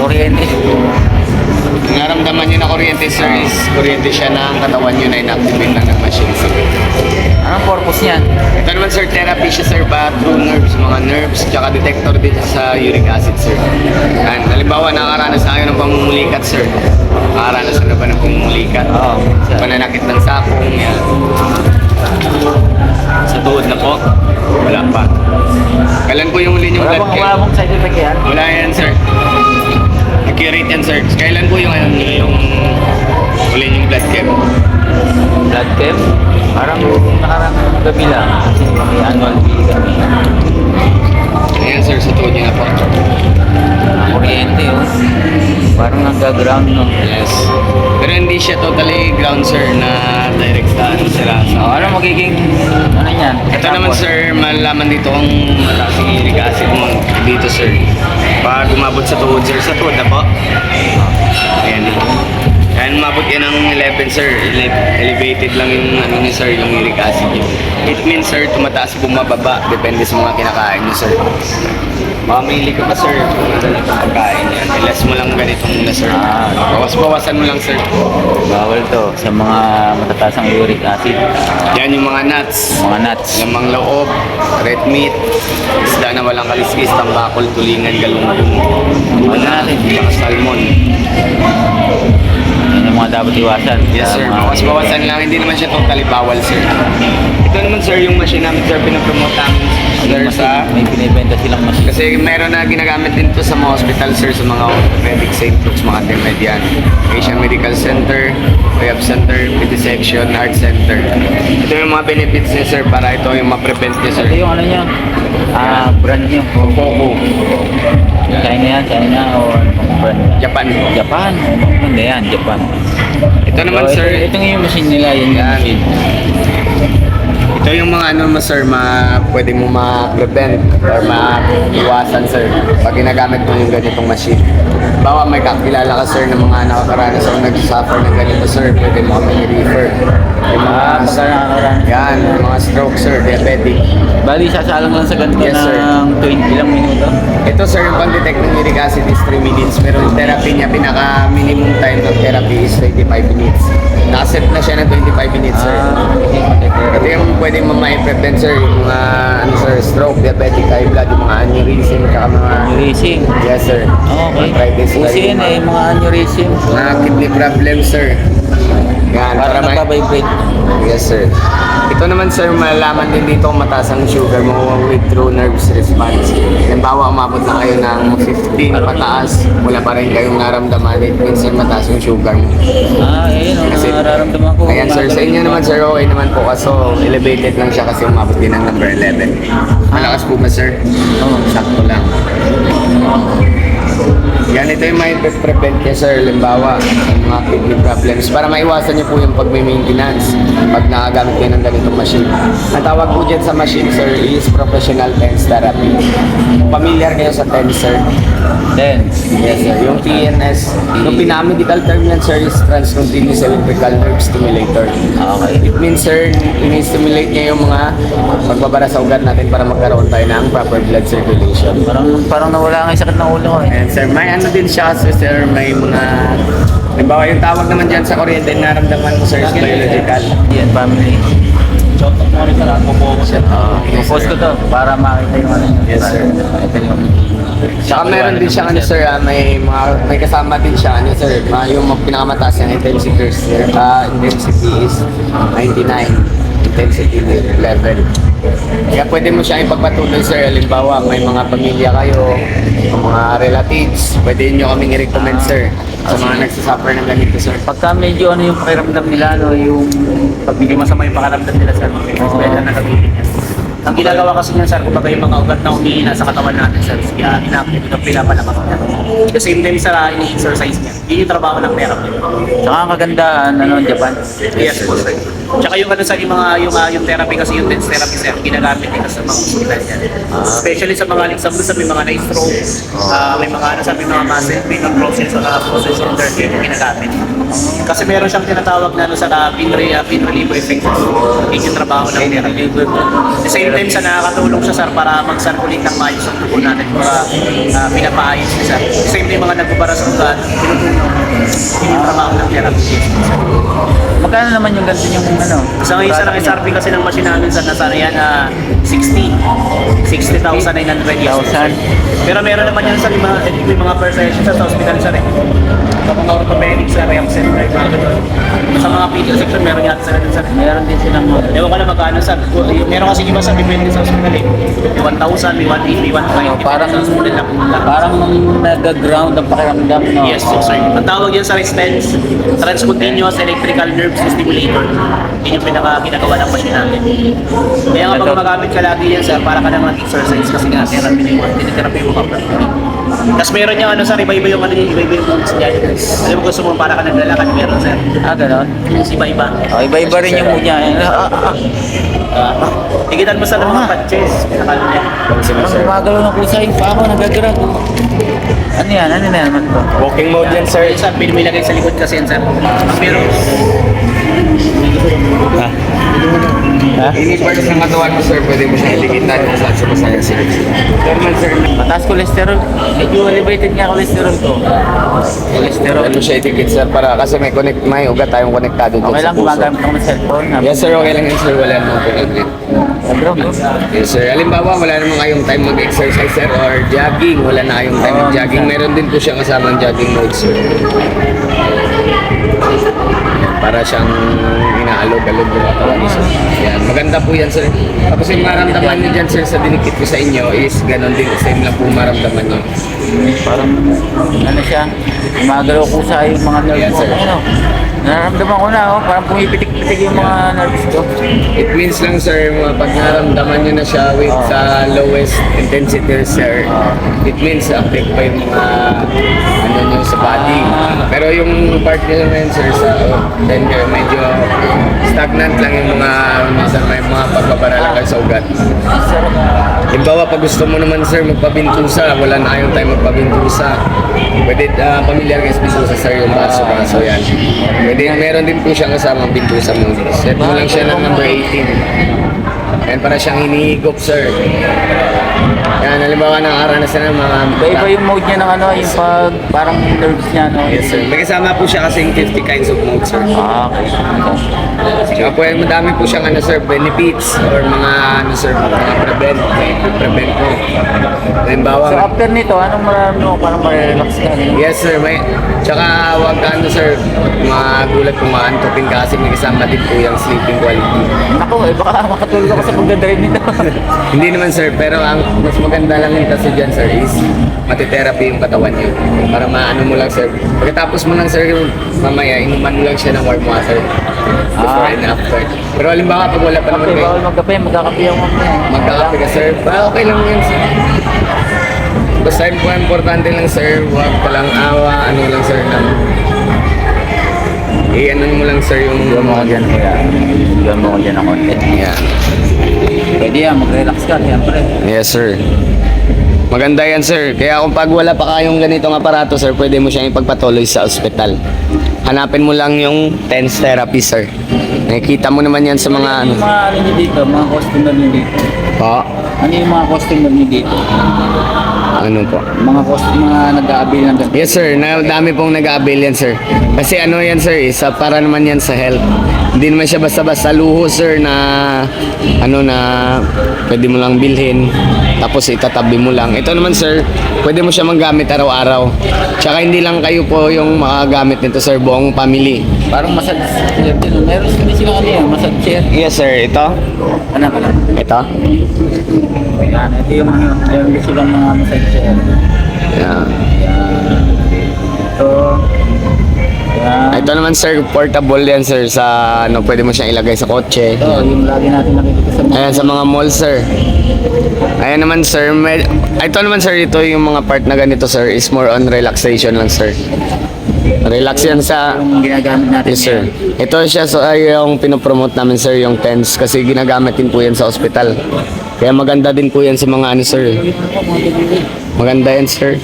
kuryente. Ang naramdaman nyo na kuryente, sir, is kuryente siya na ang katawan nyo na inactivate lang ng machine, sir. Anong purpose niyan? Ito naman, sir, therapy siya, sir, ba through nerves, mga nerves, tsaka detector din siya sa uric acid, sir. Yan. Halimbawa, nakakaranas tayo ng pamumulikat, sir. Nakakaranas na ba ng pamumulikat? Oo. Pananakit ng sakong, yan. Sa tuhod na po, wala pa. Kailan po yung huli yung blood Wala chem? bang side effect yan? Wala yan, sir. Accurate yan, sir. Kailan po yung huli yung blood chem? Blood chem? Parang nakarang gabi lang. Kasi may annual fee kami. Ayan, sir, sa tuhod niya na po. Kuryente, oh. Parang nag-ground, no? Yes. Pero hindi siya totally ground, sir, na direct sa sira. Ano magiging, ano yan? Ito naman, sir, malalaman dito kung mataas yung uric acid mo dito, sir. Pag umabot sa tuhod, sir, sa tuhod na po. Ayan. Kaya umabot yan ng 11, sir. Elevated lang yung, ano niya, sir, yung uric acid niyo. It means, sir, tumataas, bumababa. Depende sa mga kinakain niyo, sir. Mamili ka pa, sir, kung ano lang ang pagkain yan. Ilas mo lang ganitong muna, sir. Bawas-bawasan mo lang, sir. Bawal to sa mga matataas ang uric acid. Yan yung mga nuts. Mga nuts. Lamang loob, red meat, isda na walang kaliskis, tambakol, tulingan, galunggong, tuna, saka salmon. Yan yung mga dapat iwasan. Yes, sa sir. mga- Bawas-bawasan lang. Hindi naman siya totally bawal, sir. Ito naman, sir, yung machine namin, sir, pinapromote namin, sir, sa... May binibenta silang machine. Kasi meron na ginagamit din to sa mga hospital, sir, sa mga orthopedic St. Luke's, mga TEMED yan. Asian Medical Center, Rehab Center, Vivisection, Heart Center. Ito yung mga benefits niya, sir, para ito yung ma-prevent niya, sir. Ito yung ano niya, brand niya, Coco. China yan, China o ano pang brand niya? Japan. Japan. Hindi yan, Japan. Ito naman, So, sir, Ito yung machine nila, yun yung Yan. machine. ito yung mga ano mo, sir, pwede mo ma-prevent or ma-iwasan, sir, pag ginagamit mo yung ganitong machine. Bawa may kakilala ka, sir, ng mga nakakaranas o nagsasuffer ng ganito, sir, pwede mo kami i-refer. Yung mga, Pagka nakakaroon. yan, yung mga stroke, sir, diabetic. Bali, sasalang lang sa ganito Yes, sir. ng 20 lang minuto. Ito, sir, yung pang-detect ng uric acid is 3 minutes, pero yung therapy niya, pinaka-minimum time ng therapy is 25 minutes. Nakaset na siya ng 25 minutes, sir. Ito yung pwede mo ma-prevent, sir, yung mga, ano, sir, stroke, diabetic, high blood, yung mga aneurysm, saka mga... Aneurysm. Yes, sir. Okay. Arthritis, Kasi yan eh, mga aneurysm. mga kidney problem, sir. Yan, Para may... nagpa-vibrate. Yes, sir. Ito naman, sir, malalaman din dito kung mataas ang sugar mo with true nerves response. Halimbawa, umabot na kayo ng 15 pataas, wala pa rin kayong naramdaman. It means, sir, mataas yung sugar mo. Ayun, Kasi- nararamdaman ko. Ayan, sir, sa inyo naman, sir, okay naman po. Kaso, elevated lang siya kasi umabot din ng number 11. Malakas po ba, sir? Oo. Sakto lang. Yan, ito yung may prevent niya, sir. Halimbawa, yung mga kidney problems. Para maiwasan niyo po yung pag-maintenance pag nakagamit kayo ng ganitong machine. Ang tawag po dyan sa machine, sir, is professional TENS therapy. Familiar kayo sa TENS, sir? Then, Yes, sir. Yung TNS, yung pinaka-medical term yan, sir, is transcontinuous electrical nerve stimulator. okay. It means, sir, ini-stimulate niya yung mga pagbabara sa ugat natin para magkaroon tayo ng proper blood circulation. Parang nawala nga yung sakit ng ulo ko eh. And sir, may ano din siya kasi, sir, may mga... Halimbawa, yung tawag naman dyan sa kuryente, naramdaman mo, sir, is biological. Yan, family. Chotok mo rin sa lahat po siya. Post ko to para makita yung ano nyo. Yes, sir. Ito yung... Saka meron din siya, ano, sir, may kasama din siya, ano, sir, yung pinakamataas yung intensity, sir. Intensity is 99. Intensity level. Kaya pwede mo siya ipagpatuloy, sir. Halimbawa, may mga pamilya kayo, mga relatives, pwede nyo kaming i-recommend, sir, sa mga nagsasuffer ng ganito, sir. Pagka medyo ano yung pakiramdam nila, no, yung Pag masama yung pakaramdam nila, sir, respeto na nagiging yan. Ang ginagawa kasi niyan, sir, kumbaga yung mga ugat na umihina sa katawan natin, sir, kaya inactive ito, pinapalakas niya. At the same time, sir, ini-exercise niya. Yun yung trabaho ng therapy. saka ang kagandaan, ano, Japan. Yes po, sir. Tsaka yung ano sa yung therapy kasi yung dance therapy sir, ginagamit din sa mga hospital yan. Especially sa mga example sa may mga na-stroke, may mga ano sa may mga muscle pain or process center yun yung ginagamit. Kasi meron siyang tinatawag na ano sa pain reliever effect. Yun yung trabaho ng therapy. At the same time sa nakakatulong siya sir para mag-circulate ng maayos ang dugo natin para pinapaayos siya sir. Same din mga nagbubara sa ugat, tinutulong. Yun yung trabaho ng therapy. Magkano naman yung ganito yung ano? Sa ngayon sa SRP kasi ng machine namin sa nasa yan 60,900 Pero meron naman yan sa may mga per session sa hospital sa rin. Sa mga orthopedic sa rehab center, mga ganun. Sa mga PTO section meron yan sa rin sa rin. Meron din silang Ewan ko na magkano sa meron kasi iba sa depende sa hospital eh. May 1,000, may 1,800, may 1,500. parang sa hospital lang. parang nag-ground ang pakiramdam, no? Yes, so sir. Ang tawag yan sa RESTENS, Transcutaneous Electrical Nerve Stimulator. Yun yung ginagawa ng machine natin. Kaya nga pag magamit ka lagi yan sir, para ka naman exercise kasi nga therapy na yung tinitherapy mo ka. Tapos meron yung ano sir, iba-iba yung ano yung iba-iba yung moves niya. Alam mo gusto mo para ka naglalakad, meron sir. Ganon. Iba-iba. Oh, iba-iba rin yung mood niya. Tigitan mo sa mga patches. Pinakalo niya. Parang gumagalaw ng kusa yung paa ko, nagagrag. Ano yan? Ano na naman to? Walking mode yan, sir. Sir, pinilagay sa likod kasi yan sir. Pero Any parts ng katawan mo, sir, pwede mo siyang ilikitan kung saan sumasaya, sir. Normal, sir. Mataas cholesterol. Medyo elevated nga cholesterol ko. Cholesterol. Ano siya itikit, sir, para kasi may ugat tayong konektado dun Okay sa lang, puso. gumagamit ako ng cellphone. Yes, sir, okay lang yun, sir. Wala namang pinaglit. Bro, bro. Yes, sir. Halimbawa, wala naman kayong time mag-exercise, sir, or jogging. Wala na kayong time mag-jogging. Meron din po siyang kasamang jogging mode, sir. Para siyang inaalog-alog yung katawan niyo, sir. Yan. Maganda po yan, sir. Tapos yung maramdaman niyo dyan, sir, sa dinikit ko sa inyo is ganon din. Same lang po maramdaman niyo. Parang, ano siya, gumagalaw ko sa yung mga nerves Yes, ko. sir. Ano, nararamdaman ko na, parang pumipitik-pitik yung mga nerves ko. It means lang, sir, pag naramdaman nyo na siya with sa lowest intensity, sir, it means active pa yung mga ano nyo sa body. Pero yung part nyo ngayon, sir, sa then medyo stagnant lang yung mga minsan may mga pagbabara lang kayo sa ugat. Sarap. Halimbawa, pag gusto mo naman, sir, magpabintusa, wala na kayong time magpabintusa. Pwede, pamilyar kayo sa bintusa, sir, yung baso-baso yan. Pwede, meron din po siyang kasamang bintusa mo. Set mo lang siya ng number 18. Yan, para siyang hinihigop, sir. Yan, halimbawa nakakaranas na ng mga... Iba yung mode niya ng ano, yung pag parang nerves niya, no? Yes, sir. May kasama po siya kasing 50 kinds of mode, sir. Okay. Tsaka po, madami po siyang ano, sir, benefits or mga, ano, sir, mga prevent po. Halimbawa, So after nito, anong maraming mo? Parang marelax ka. No? yes, sir, may... Tsaka, wag ka, ano, sir, magulat kung maantokin ka kasi may kasama din po yung sleeping quality. Ako, baka makatulog ako sa pagdadrive nito. Hindi naman, sir, pero ang mas maganda lang yung kasi dyan, sir, is matitherapy yung katawan niyo. Para maano mo lang, sir. Pagkatapos mo lang, sir, mamaya, inuman mo lang siya ng warm water. Before and after. Pero halimbawa, pag wala pa naman Okay, kayo, bawal magkape, magkakape ako mamaya. magkakape ka, sir. Okay lang yun, sir. Basta yung importante lang, sir, huwag ka lang awa, ano lang, sir, na ano mo lang, sir, yung... Bigyan mo ko dyan, kuya. Bigyan mo ko dyan ng konti. Yeah. Pwede yan, mag-relax ka, siyempre. Yes, sir. Maganda yan, sir. Kaya kung pag wala pa kayong ganitong aparato, sir, pwede mo siyang ipagpatuloy sa ospital. Hanapin mo lang yung TENS therapy, sir. Nakikita mo naman yan sa mga ano. Yung mga ano nyo dito, mga customer nyo dito. Po? Ano yung mga customer nyo dito? Ano po? Mga customer, mga nag-aabil ng ganito. Yes, sir. Dami pong nag-avail yan, sir. Kasi ano yan, sir, isa para naman yan sa health. Hindi naman siya basta-basta luho, sir, na ano na pwede mo lang bilhin tapos itatabi mo lang. Ito naman, sir, pwede mo siya manggamit araw-araw. Tsaka hindi lang kayo po yung makagamit nito, sir, buong family. Parang massage chair din. Meron din silang ano yan, massage chair. Yes, sir. Ito? Ano ka lang? Ito? Yan, ito yung mga, meron din silang mga massage chair. Yeah. Yan. Ito. Yan. Ito naman, sir, portable yan, sir, sa ano, pwede mo siyang ilagay sa kotse. Ito, yung lagi natin nakikita sa mga... Ayan, sa mga mall, sir. Ayan naman, sir. Ito naman, sir, ito yung mga part na ganito, sir, is more on relaxation lang, sir. Relax yan sa... Yung ginagamit natin. Yes, sir. Ito siya yung pinopromote namin, sir, yung TENS. Kasi ginagamit din po yan sa ospital. Kaya maganda din po yan sa mga ano, sir. Maganda yan, sir.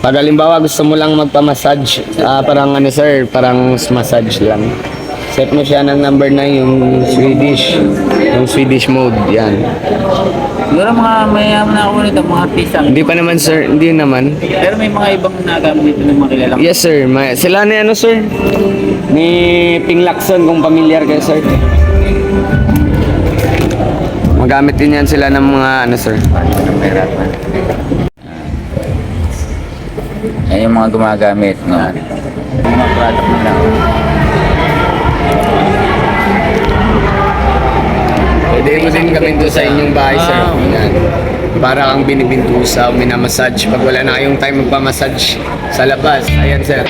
Pag halimbawa gusto mo lang magpa-massage, parang ano, sir, parang massage lang. Set mo siya ng number 9, yung Swedish mode, yan. Siguro mga mayaman na ako nito, mga artista. Hindi pa naman, sir, hindi naman. Pero may mga ibang nagamit dito ng mga kilala. Yes, sir. Sila ni ano, sir? Ni Ping Lacson, kung familiar kayo, sir. Magamit din yan sila ng mga ano, sir. Yan yung mga gumagamit. No? Yung mga product mo lang. Pwede mo din gawin to sa inyong bahay, sir. Yan. Para kang binibintusa o minamassage. Pag wala na kayong time magpamassage sa labas. Ayan, sir.